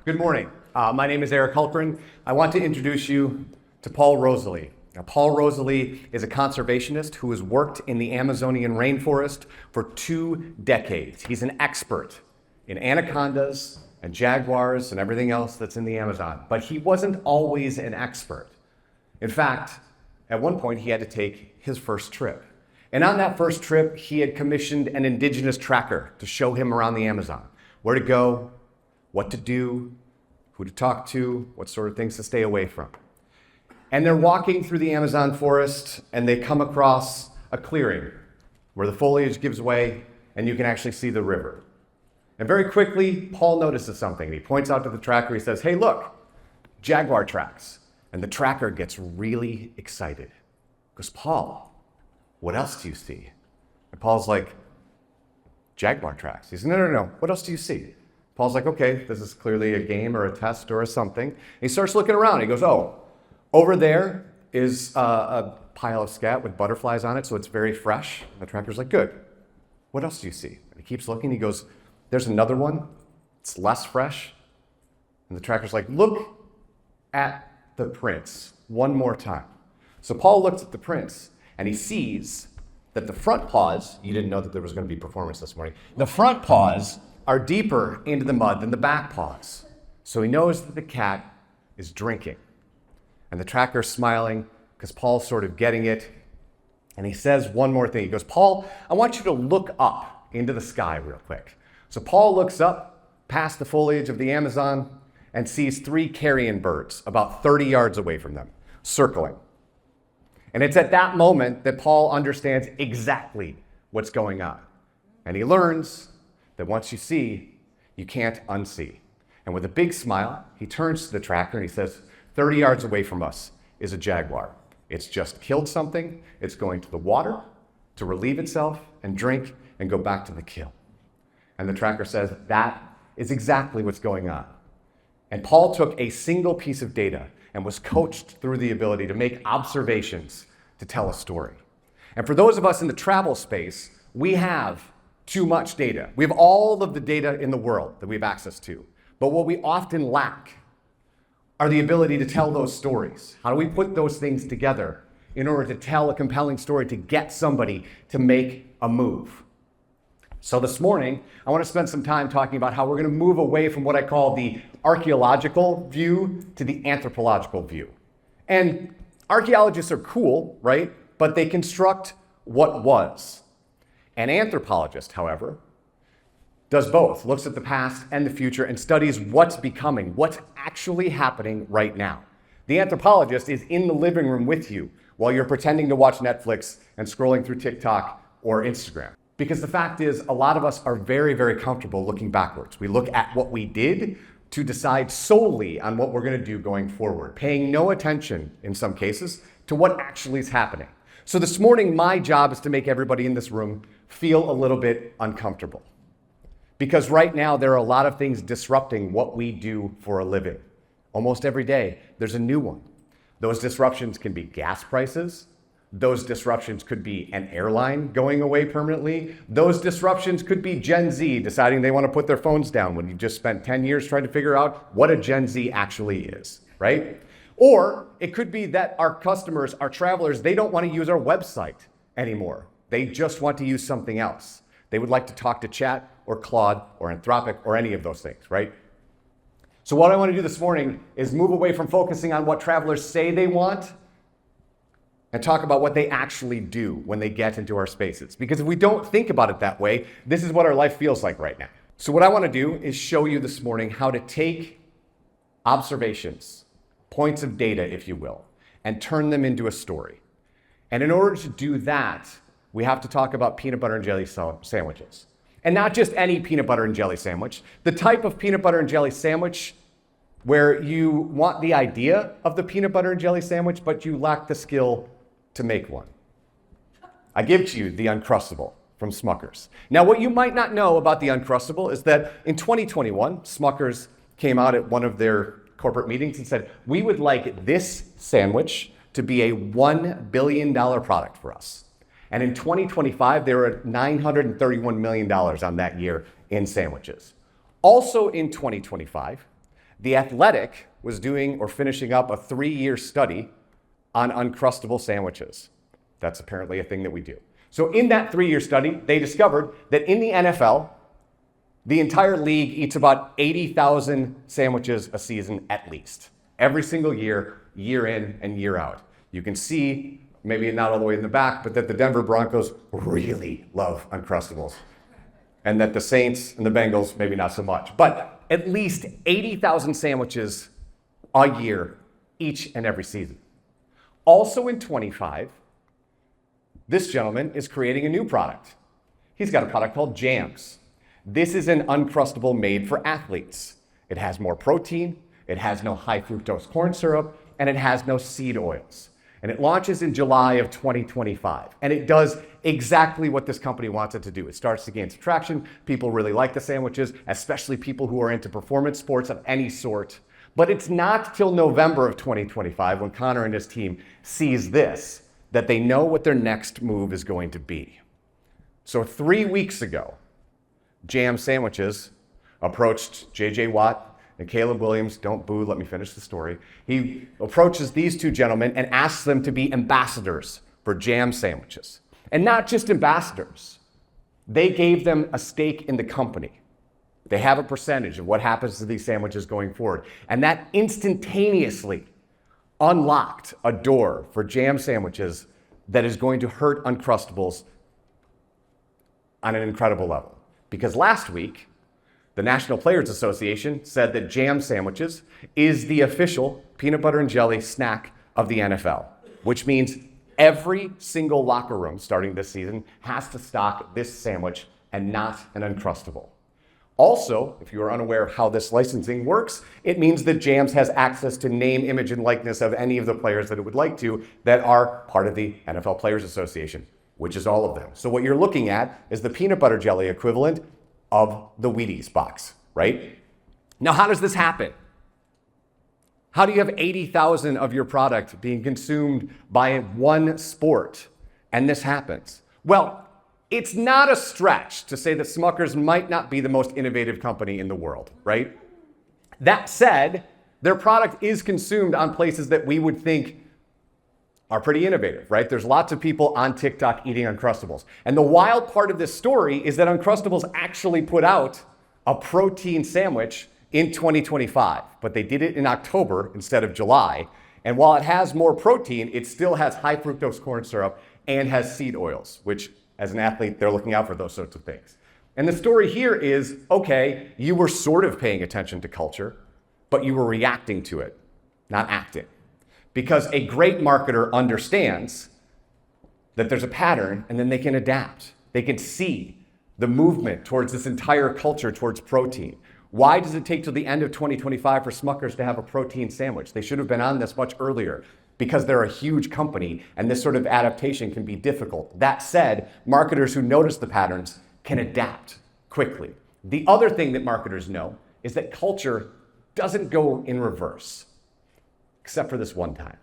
Good morning. My name is Eric Hultgren. I want to introduce you to Paul Rosalie. Now, Paul Rosalie is a conservationist who has worked in the Amazonian rainforest for 2 decades. He's an expert in anacondas and jaguars and everything else that's in the Amazon. But he wasn't always an expert. In fact, at one point he had to take his first trip. And on that first trip, he had commissioned an indigenous tracker to show him around the Amazon, where to go, what to do, who to talk to, what sort of things to stay away from. And they're walking through the Amazon forest and they come across a clearing where the foliage gives way and you can actually see the river. And very quickly, Paul notices something. He points out to the tracker, he says, "Hey, look, jaguar tracks." And the tracker gets really excited. He goes, "Paul, what else do you see?" And Paul's like, "Jaguar tracks." He says, No. What else do you see?" Paul's like, "Okay, this is clearly a game or a test or a something." And he starts looking around. He goes, "Oh, over there is a pile of scat with butterflies on it, so it's very fresh." And the tracker's like, "Good. What else do you see?" And he keeps looking. He goes, "There's another one. It's less fresh." And the tracker's like, "Look at the prints one more time." So Paul looks at the prints and he sees that the front paws, you didn't know that there was going to be performance this morning, the front paws are deeper into the mud than the back paws. So he knows that the cat is drinking. And the tracker's smiling because Paul's sort of getting it. And he says one more thing. He goes, "Paul, I want you to look up into the sky real quick." So Paul looks up past the foliage of the Amazon and sees 3 carrion birds about 30 yards away from them, circling. And it's at that moment that Paul understands exactly what's going on. And he learns that once you see, you can't unsee. And with a big smile, he turns to the tracker and he says, 30 yards away from us is a jaguar. It's just killed something. It's going to the water to relieve itself and drink and go back to the kill. And the tracker says, that is exactly what's going on. And Paul took a single piece of data and was coached through the ability to make observations to tell a story. And for those of us in the travel space, we have too much data. We have all of the data in the world that we have access to. But what we often lack are the ability to tell those stories. How do we put those things together in order to tell a compelling story to get somebody to make a move? So this morning, I want to spend some time talking about how we're going to move away from what I call the archaeological view to the anthropological view. And archaeologists are cool, right? But they construct what was. An anthropologist, however, does both, looks at the past and the future and studies what's becoming, what's actually happening right now. The anthropologist is in the living room with you while you're pretending to watch Netflix and scrolling through TikTok or Instagram. Because the fact is, a lot of us are very, very comfortable looking backwards. We look at what we did to decide solely on what we're going to do going forward, paying no attention, in some cases, to what actually is happening. So this morning, my job is to make everybody in this room feel a little bit uncomfortable. Because right now, there are a lot of things disrupting what we do for a living. Almost every day, there's a new one. Those disruptions can be gas prices. Those disruptions could be an airline going away permanently. Those disruptions could be Gen Z deciding they want to put their phones down when you just spent 10 years trying to figure out what a Gen Z actually is, right? Or it could be that our customers, our travelers, they don't want to use our website anymore. They just want to use something else. They would like to talk to Chat or Claude or Anthropic or any of those things, right? So what I want to do this morning is move away from focusing on what travelers say they want and talk about what they actually do when they get into our spaces. Because if we don't think about it that way, this is what our life feels like right now. So what I want to do is show you this morning how to take observations, points of data, if you will, and turn them into a story. And in order to do that, we have to talk about peanut butter and jelly sandwiches. And not just any peanut butter and jelly sandwich, the type of peanut butter and jelly sandwich where you want the idea of the peanut butter and jelly sandwich, but you lack the skill to make one. I give to you the Uncrustable from Smucker's. Now, what you might not know about the Uncrustable is that in 2021, Smucker's came out at one of their corporate meetings and said, we would like this sandwich to be a $1 billion product for us. And in 2025, they were at $931 million on that year in sandwiches. Also in 2025, The Athletic was doing or finishing up a 3-year study on Uncrustable sandwiches. That's apparently a thing that we do. So in that 3-year study, they discovered that in the NFL, the entire league eats about 80,000 sandwiches a season at least. Every single year, year in and year out. You can see, maybe not all the way in the back, but that the Denver Broncos really love Uncrustables. And that the Saints and the Bengals, maybe not so much. But at least 80,000 sandwiches a year, each and every season. Also in 25, this gentleman is creating a new product. He's got a product called Jams. This is an Uncrustable made for athletes. It has more protein, it has no high fructose corn syrup, and it has no seed oils. And it launches in July of 2025. And it does exactly what this company wants it to do. It starts to gain some traction. People really like the sandwiches, especially people who are into performance sports of any sort. But it's not till November of 2025, when Connor and his team sees this, that they know what their next move is going to be. So 3 weeks ago, Jam Sandwiches approached J.J. Watt and Caleb Williams. Don't boo, let me finish the story. He approaches these two gentlemen and asks them to be ambassadors for Jam Sandwiches. And not just ambassadors. They gave them a stake in the company. They have a percentage of what happens to these sandwiches going forward. And that instantaneously unlocked a door for Jam Sandwiches that is going to hurt Uncrustables on an incredible level. Because last week, the National Players Association said that Jam Sandwiches is the official peanut butter and jelly snack of the NFL, which means every single locker room starting this season has to stock this sandwich and not an Uncrustable. Also, if you are unaware of how this licensing works, it means that Jams has access to name, image, and likeness of any of the players that it would like to that are part of the NFL Players Association, which is all of them. So what you're looking at is the peanut butter jelly equivalent of the Wheaties box, right? Now, how does this happen? How do you have 80,000 of your product being consumed by one sport and this happens? Well, it's not a stretch to say that Smucker's might not be the most innovative company in the world, right? That said, their product is consumed on places that we would think are pretty innovative, right? There's lots of people on TikTok eating Uncrustables. And the wild part of this story is that Uncrustables actually put out a protein sandwich in 2025, but they did it in October instead of July. And while it has more protein, it still has high fructose corn syrup and has seed oils, which as an athlete, they're looking out for those sorts of things. And the story here is, okay, you were sort of paying attention to culture, but you were reacting to it, not acting. Because a great marketer understands that there's a pattern and then they can adapt. They can see the movement towards this entire culture towards protein. Why does it take till the end of 2025 for Smucker's to have a protein sandwich? They should have been on this much earlier. Because they're a huge company and this sort of adaptation can be difficult. That said, marketers who notice the patterns can adapt quickly. The other thing that marketers know is that culture doesn't go in reverse, except for this one time.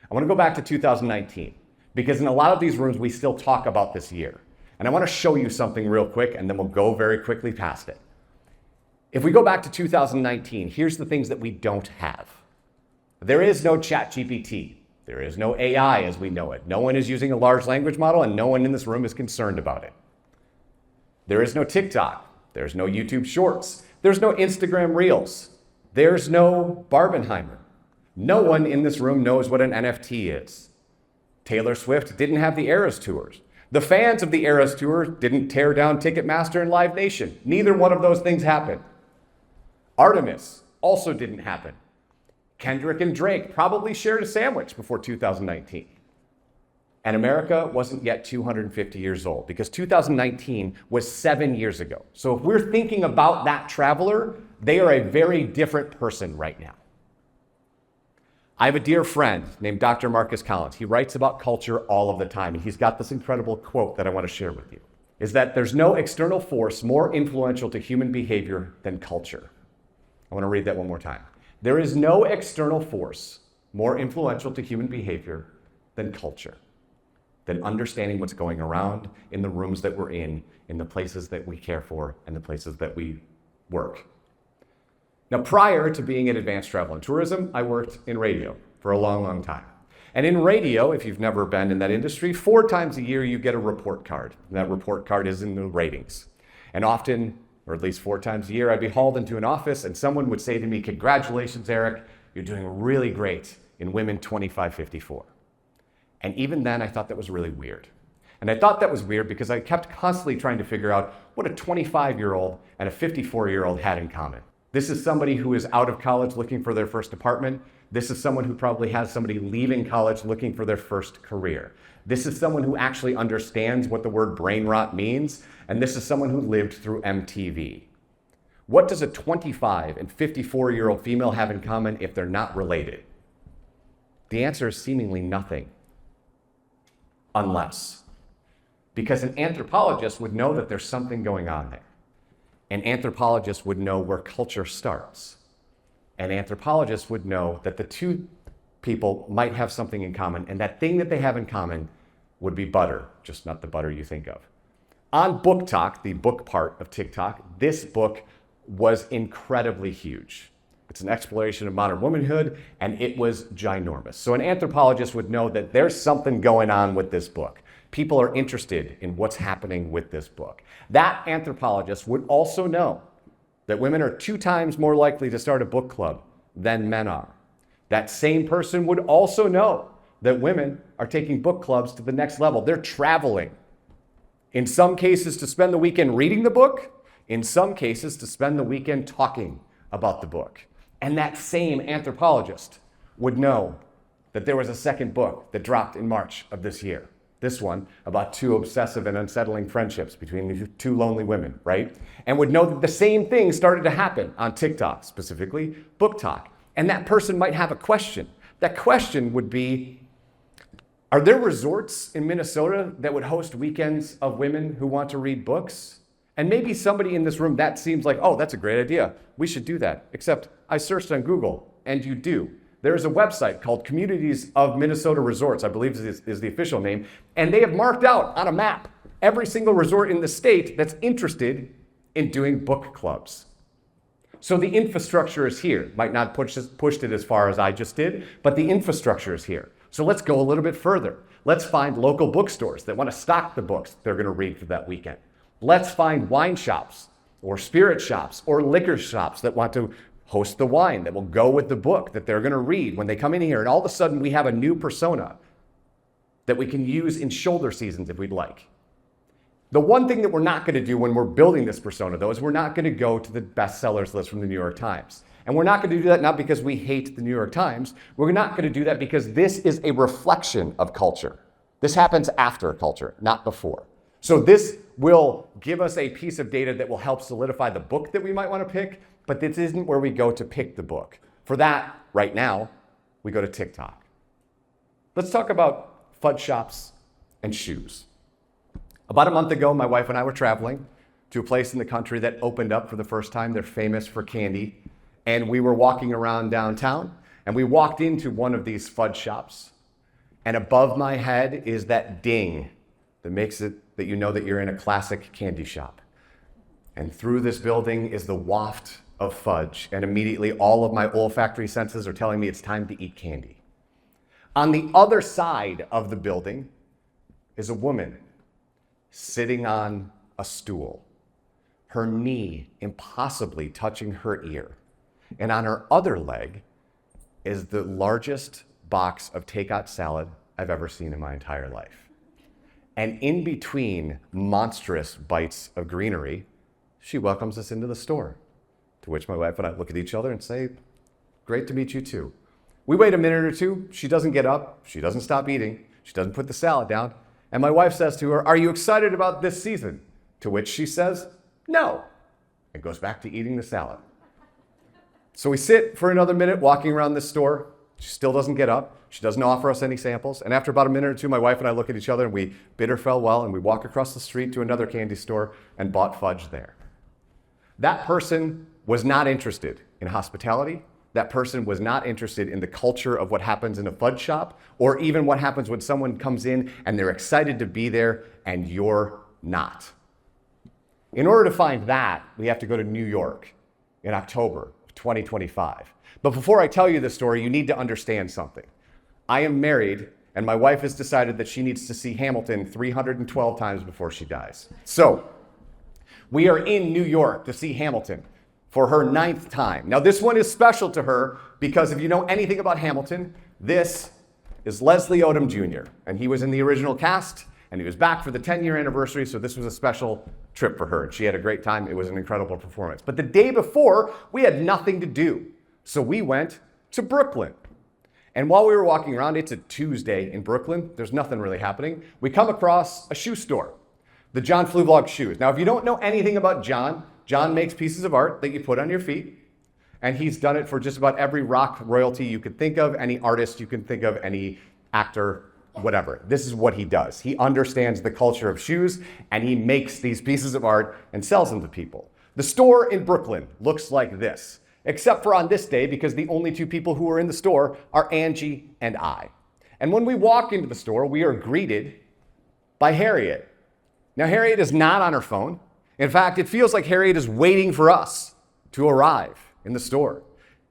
I want to go back to 2019 because in a lot of these rooms we still talk about this year. And I want to show you something real quick and then we'll go very quickly past it. If we go back to 2019, here's the things that we don't have. There is no ChatGPT. There is no AI as we know it. No one is using a large language model and no one in this room is concerned about it. There is no TikTok. There's no YouTube Shorts. There's no Instagram Reels. There's no Barbenheimer. No one in this room knows what an NFT is. Taylor Swift didn't have the Eras Tours. The fans of the Eras Tour didn't tear down Ticketmaster and Live Nation. Neither one of those things happened. Artemis also didn't happen. Kendrick and Drake probably shared a sandwich before 2019. And America wasn't yet 250 years old because 2019 was 7 years ago. So if we're thinking about that traveler, they are a very different person right now. I have a dear friend named Dr. Marcus Collins. He writes about culture all of the time. And he's got this incredible quote that I want to share with you, is that there's no external force more influential to human behavior than culture. I want to read that one more time. There is no external force more influential to human behavior than culture, than understanding what's going around in the rooms that we're in the places that we care for, and the places that we work. Now, prior to being in advanced travel and tourism, I worked in radio for a long, long time. And in radio, if you've never been in that industry, 4 times a year you get a report card. And that report card is in the ratings. And often, or at least 4 times a year, I'd be hauled into an office and someone would say to me, "Congratulations, Eric, you're doing really great in women 25-54. And even then, I thought that was really weird. And I thought that was weird because I kept constantly trying to figure out what a 25-year-old and a 54-year-old had in common. This is somebody who is out of college looking for their first apartment. This is someone who probably has somebody leaving college looking for their first career. This is someone who actually understands what the word brain rot means. And this is someone who lived through MTV. What does a 25 and 54-year-old female have in common if they're not related? The answer is seemingly nothing. Unless. Because an anthropologist would know that there's something going on there. An anthropologist would know where culture starts. An anthropologist would know that the two people might have something in common, and that thing that they have in common would be butter, just not the butter you think of. On Book Talk, the book part of TikTok, this book was incredibly huge. It's an exploration of modern womanhood, and it was ginormous. So an anthropologist would know that there's something going on with this book. People are interested in what's happening with this book. That anthropologist would also know that women are 2 times more likely to start a book club than men are. That same person would also know that women are taking book clubs to the next level. They're traveling. In some cases to spend the weekend reading the book, in some cases to spend the weekend talking about the book. And that same anthropologist would know that there was a second book that dropped in March of this year. This one about 2 obsessive and unsettling friendships between 2 lonely women, right? And would know that the same thing started to happen on TikTok, specifically Book Talk. And that person might have a question. That question would be, are there resorts in Minnesota that would host weekends of women who want to read books? And maybe somebody in this room, that seems like, oh, that's a great idea. We should do that. Except I searched on Google, and you do. There's a website called Communities of Minnesota Resorts, I believe is the official name, and they have marked out on a map every single resort in the state that's interested in doing book clubs. So the infrastructure is here. Might not pushed it as far as I just did, but the infrastructure is here. So let's go a little bit further. Let's find local bookstores that want to stock the books they're going to read for that weekend. Let's find wine shops or spirit shops or liquor shops that want to host the wine that will go with the book that they're going to read when they come in here. And all of a sudden we have a new persona that we can use in shoulder seasons if we'd like. The one thing that we're not going to do when we're building this persona, though, is we're not going to go to the bestsellers list from the New York Times. And we're not going to do that not because we hate the New York Times. We're not going to do that because this is a reflection of culture. This happens after culture, not before. So this will give us a piece of data that will help solidify the book that we might want to pick, but this isn't where we go to pick the book. For that, right now, we go to TikTok. Let's talk about fudge shops and shoes. About a month ago, my wife and I were traveling to a place in the country that opened up for the first time. They're famous for candy. And we were walking around downtown, and we walked into one of these fudge shops. And above my head is that ding that makes it that you know that you're in a classic candy shop. And through this building is the waft of fudge. And immediately all of my olfactory senses are telling me it's time to eat candy. On the other side of the building is a woman sitting on a stool, her knee impossibly touching her ear. And on her other leg is the largest box of takeout salad I've ever seen in my entire life. And in between monstrous bites of greenery, she welcomes us into the store. To which my wife and I look at each other and say, great to meet you too. We wait a minute or two. She doesn't get up. She doesn't stop eating. She doesn't put the salad down. And my wife says to her, are you excited about this season? To which she says, no, and goes back to eating the salad. So we sit for another minute walking around this store. She still doesn't get up. She doesn't offer us any samples. And after about a minute or two, my wife and I look at each other and we bid her farewell and we walk across the street to another candy store and bought fudge there. That person was not interested in hospitality. That person was not interested in the culture of what happens in a fudge shop or even what happens when someone comes in and they're excited to be there and you're not. In order to find that, we have to go to New York in October 2025. But before I tell you this story, you need to understand something. I am married, and my wife has decided that she needs to see Hamilton 312 times before she dies. So, we are in New York to see Hamilton for her 9th time. Now, this one is special to her because if you know anything about Hamilton, this is Leslie Odom Jr., and he was in the original cast, and he was back for the 10-year anniversary, so this was a special trip for her, and she had a great time. It was an incredible performance. But the day before, we had nothing to do, so we went to Brooklyn. And while we were walking around, it's a Tuesday in Brooklyn, there's nothing really happening, we come across a shoe store, the John Fluvlog shoes. Now, if you don't know anything about John makes pieces of art that you put on your feet, and he's done it for just about every rock royalty you could think of, any artist you can think of, any actor, whatever. This is what he does. He understands the culture of shoes, and he makes these pieces of art and sells them to people. The store in Brooklyn looks like this, except for on this day, because the only two people who are in the store are Angie and I. And when we walk into the store, we are greeted by Harriet. Now, Harriet is not on her phone. In fact, it feels like Harriet is waiting for us to arrive in the store.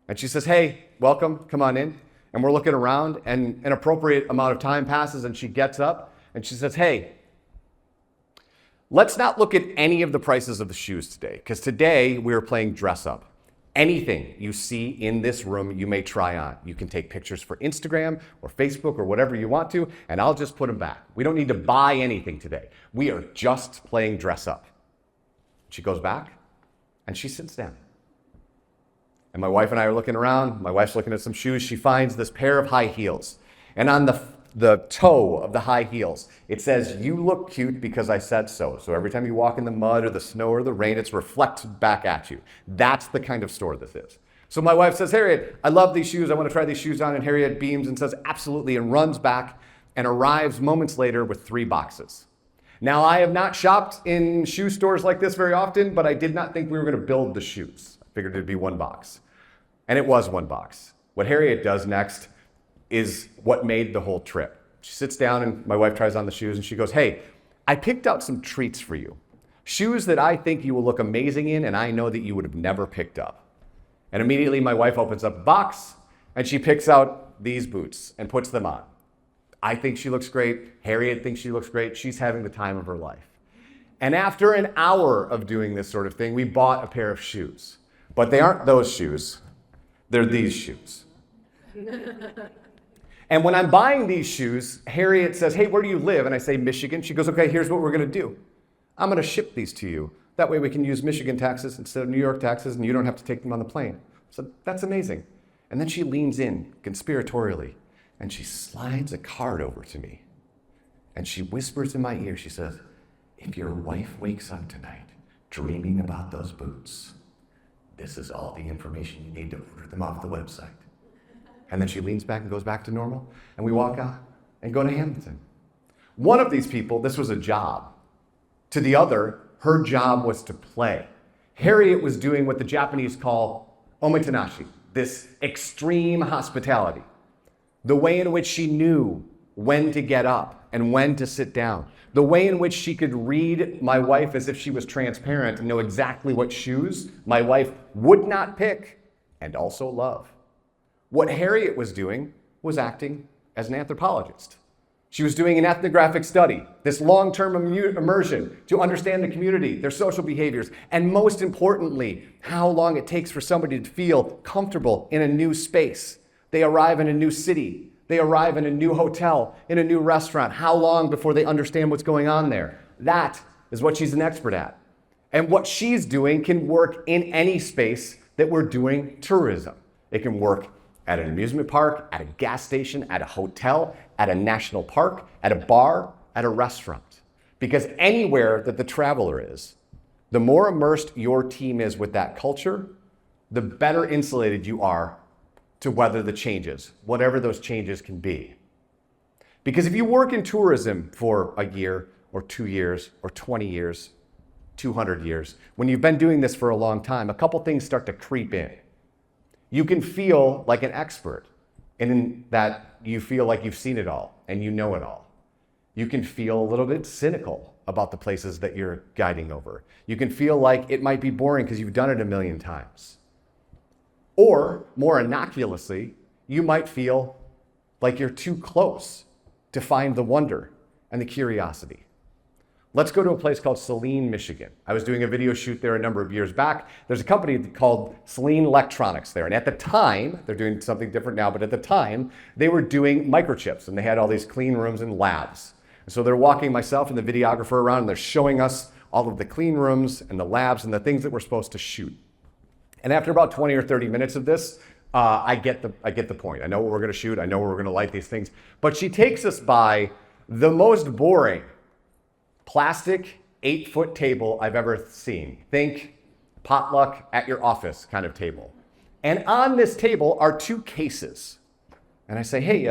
And she says, hey, welcome, come on in. And we're looking around, and an appropriate amount of time passes, and she gets up and she says, hey, let's not look at any of the prices of the shoes today, because today we are playing dress up. Anything you see in this room, you may try on. You can take pictures for Instagram or Facebook or whatever you want to, and I'll just put them back. We don't need to buy anything today. We are just playing dress up. She goes back and she sits down. And my wife and I are looking around. My wife's looking at some shoes. She finds this pair of high heels. And on the toe of the high heels, it says, you look cute because I said so. So every time you walk in the mud or the snow or the rain, it's reflected back at you. That's the kind of store this is. So my wife says, Harriet, I love these shoes. I want to try these shoes on. And Harriet beams and says, absolutely, and runs back and arrives moments later with 3 boxes. Now, I have not shopped in shoe stores like this very often, but I did not think we were going to build the shoes. I figured it'd be 1 box. And it was 1 box. What Harriet does next is what made the whole trip. She sits down and my wife tries on the shoes and she goes, hey, I picked out some treats for you. Shoes that I think you will look amazing in and I know that you would have never picked up. And immediately my wife opens up a box and she picks out these boots and puts them on. I think she looks great. Harriet thinks she looks great. She's having the time of her life. And after an hour of doing this sort of thing, we bought a pair of shoes. But they aren't those shoes. They're these shoes. And when I'm buying these shoes, Harriet says, hey, where do you live? And I say, Michigan. She goes, okay, here's what we're going to do. I'm going to ship these to you. That way we can use Michigan taxes instead of New York taxes, and you don't have to take them on the plane. So that's amazing. And then she leans in conspiratorially, and she slides a card over to me. And she whispers in my ear, she says, if your wife wakes up tonight dreaming about those boots, this is all the information you need to order them off the website. And then she leans back and goes back to normal, and we walk out and go to Hamilton. One of these people, this was a job. To the other, her job was to play. Harriet was doing what the Japanese call omotenashi, this extreme hospitality. The way in which she knew when to get up and when to sit down. The way in which she could read my wife as if she was transparent and know exactly what shoes my wife would not pick and also love. What Harriet was doing was acting as an anthropologist. She was doing an ethnographic study, this long-term immersion to understand the community, their social behaviors, and most importantly, how long it takes for somebody to feel comfortable in a new space. They arrive in a new city. They arrive in a new hotel, in a new restaurant. How long before they understand what's going on there? That is what she's an expert at. And what she's doing can work in any space that we're doing tourism. It can work at an amusement park, at a gas station, at a hotel, at a national park, at a bar, at a restaurant. Because anywhere that the traveler is, the more immersed your team is with that culture, the better insulated you are to weather the changes, whatever those changes can be. Because if you work in tourism for a year or 2 years or 20 years, 200 years, when you've been doing this for a long time, a couple things start to creep in. You can feel like an expert in that you feel like you've seen it all and you know it all. You can feel a little bit cynical about the places that you're guiding over. You can feel like it might be boring because you've done it a million times. Or, more innocuously, you might feel like you're too close to find the wonder and the curiosity. Let's go to a place called Saline, Michigan. I was doing a video shoot there a number of years back. There's a company called Saline Electronics there. And at the time, they're doing something different now, but at the time, they were doing microchips and they had all these clean rooms and labs. And so they're walking myself and the videographer around and they're showing us all of the clean rooms and the labs and the things that we're supposed to shoot. And after about 20 or 30 minutes of this, I get the point. I know what we're going to shoot. I know where we're going to light these things. But she takes us by the most boring plastic 8-foot table I've ever seen. Think potluck at your office kind of table. And on this table are 2 cases. And I say, hey,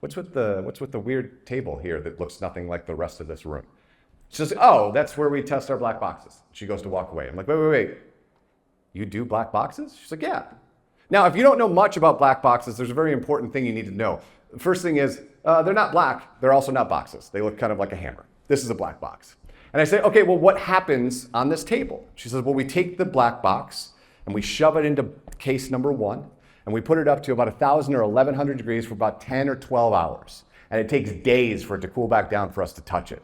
what's with the weird table here that looks nothing like the rest of this room? She says, oh, that's where we test our black boxes. She goes to walk away. I'm like, wait. You do black boxes? She's like, yeah. Now, if you don't know much about black boxes, there's a very important thing you need to know. The first thing is, they're not black. They're also not boxes. They look kind of like a hammer. This is a black box. And I say, okay, well, what happens on this table? She says, well, we take the black box and we shove it into case number 1, and we put it up to about 1,000 or 1,100 degrees for about 10 or 12 hours. And it takes days for it to cool back down for us to touch it.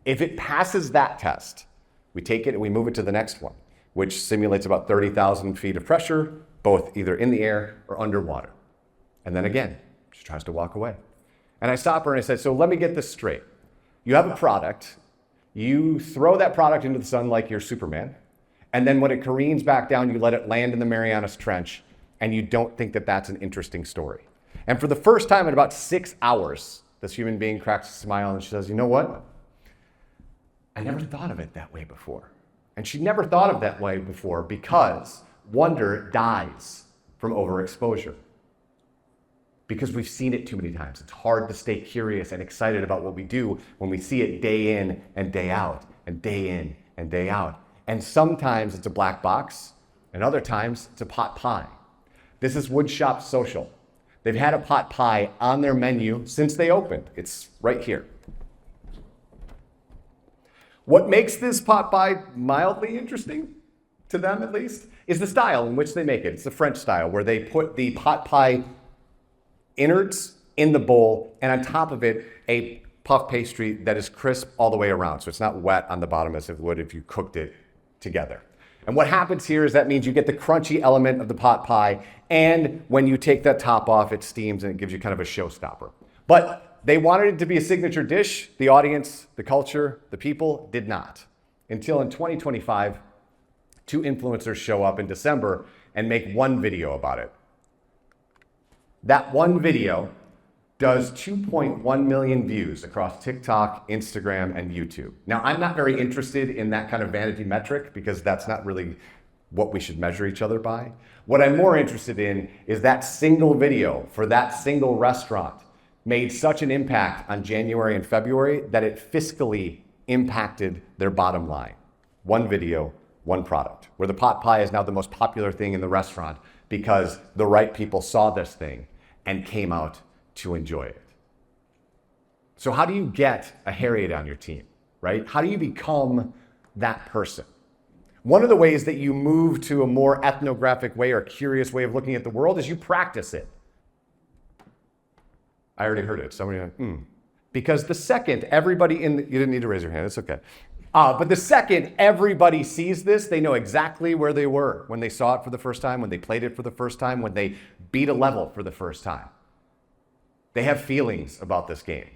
If it passes that test, we take it and we move it to the next one, which simulates about 30,000 feet of pressure, both either in the air or underwater. And then again, she tries to walk away. And I stop her and I said, so let me get this straight. You have a product, you throw that product into the sun like you're Superman, and then when it careens back down, you let it land in the Marianas Trench, and you don't think that that's an interesting story. And for the first time in about 6 hours, this human being cracks a smile and she says, you know what? I never thought of it that way before. And she never thought of that way before because wonder dies from overexposure. Because we've seen it too many times. It's hard to stay curious and excited about what we do when we see it day in and day out, and day in and day out. And sometimes it's a black box, and other times it's a pot pie. This is Woodshop Social. They've had a pot pie on their menu since they opened. It's right here. What makes this pot pie mildly interesting, to them at least, is the style in which they make it. It's the French style, where they put the pot pie innards in the bowl, and on top of it, a puff pastry that is crisp all the way around. So it's not wet on the bottom as it would if you cooked it together. And what happens here is that means you get the crunchy element of the pot pie, and when you take that top off, it steams and it gives you kind of a showstopper. But they wanted it to be a signature dish. The audience, the culture, the people did not. Until in 2025, 2 influencers show up in December and make one video about it. That one video does 2.1 million views across TikTok, Instagram, and YouTube. Now, I'm not very interested in that kind of vanity metric because that's not really what we should measure each other by. What I'm more interested in is that single video for that single restaurant made such an impact on January and February that it fiscally impacted their bottom line. One video, one product, where the pot pie is now the most popular thing in the restaurant because the right people saw this thing and came out to enjoy it. So how do you get a Harriet on your team, right? How do you become that person? One of the ways that you move to a more ethnographic way or curious way of looking at the world is you practice it. I already heard it. Somebody went, Because the second everybody you didn't need to raise your hand, it's okay. But the second everybody sees this, they know exactly where they were when they saw it for the first time, when they played it for the first time, when they beat a level for the first time. They have feelings about this game.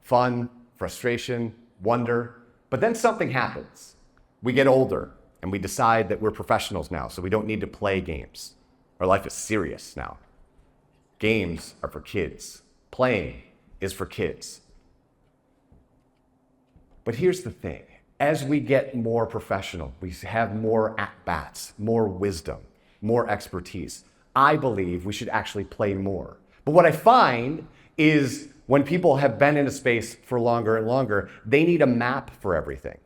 Fun, frustration, wonder. But then something happens. We get older and we decide that we're professionals now, so we don't need to play games. Our life is serious now. Games are for kids. Playing is for kids. But here's the thing. As we get more professional, we have more at-bats, more wisdom, more expertise. I believe we should actually play more. But what I find is when people have been in a space for longer and longer, they need a map for everything.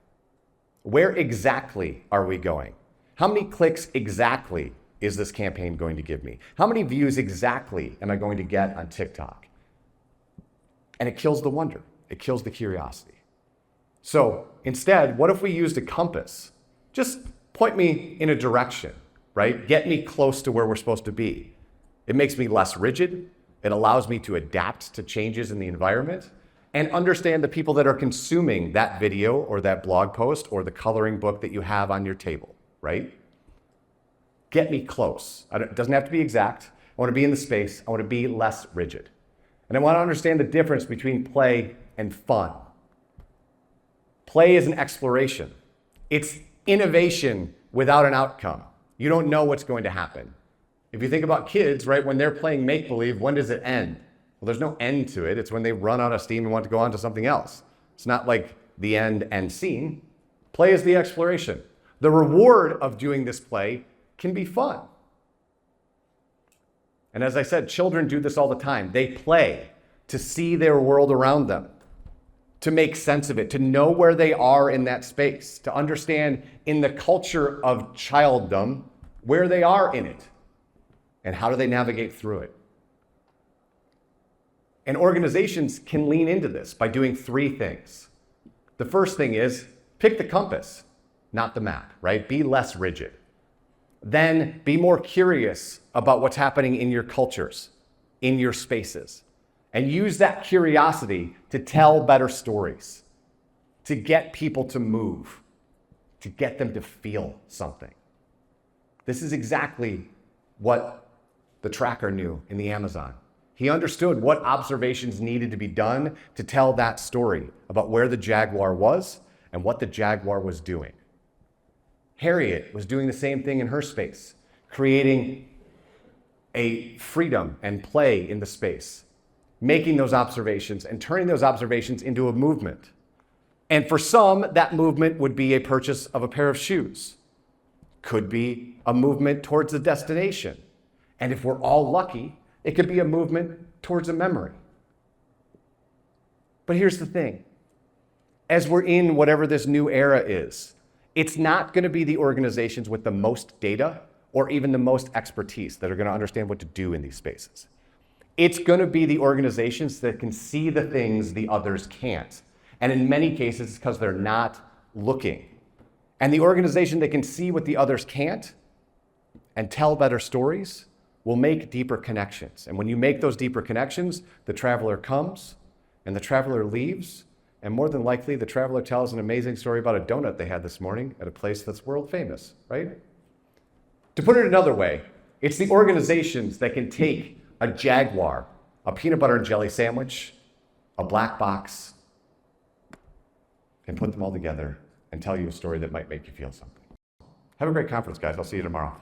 Where exactly are we going? How many clicks exactly is this campaign going to give me? How many views exactly am I going to get on TikTok? And it kills the wonder. It kills the curiosity. So instead, what if we used a compass? Just point me in a direction. right? Get me close to where we're supposed to be. It makes me less rigid. It allows me to adapt to changes in the environment and understand the people that are consuming that video or that blog post or the coloring book that you have on your table, right? Get me close. It doesn't have to be exact. I want to be in the space. I want to be less rigid. And I want to understand the difference between play and fun. Play is an exploration. It's innovation without an outcome. You don't know what's going to happen. If you think about kids, right, when they're playing make-believe, when does it end? Well, there's no end to it. It's when they run out of steam and want to go on to something else. It's not like the end scene. Play is the exploration. The reward of doing this play can be fun. And as I said, children do this all the time. They play to see their world around them, to make sense of it, to know where they are in that space, to understand in the culture of childdom where they are in it and how do they navigate through it. And organizations can lean into this by doing three things. The first thing is pick the compass, not the map, right? Be less rigid. Then be more curious about what's happening in your cultures, in your spaces, and use that curiosity to tell better stories, to get people to move, to get them to feel something. This is exactly what the tracker knew in the Amazon. He understood what observations needed to be done to tell that story about where the jaguar was and what the jaguar was doing. Harriet was doing the same thing in her space, creating a freedom and play in the space, making those observations and turning those observations into a movement. And for some, that movement would be a purchase of a pair of shoes. Could be a movement towards a destination. And if we're all lucky, it could be a movement towards a memory. But here's the thing. As we're in whatever this new era is, it's not going to be the organizations with the most data or even the most expertise that are going to understand what to do in these spaces. It's going to be the organizations that can see the things the others can't. And in many cases, it's because they're not looking. And the organization that can see what the others can't and tell better stories will make deeper connections. And when you make those deeper connections, the traveler comes and the traveler leaves. And more than likely, the traveler tells an amazing story about a donut they had this morning at a place that's world famous, right? To put it another way, it's the organizations that can take a jaguar, a peanut butter and jelly sandwich, a black box, and put them all together and tell you a story that might make you feel something. Have a great conference, guys. I'll see you tomorrow.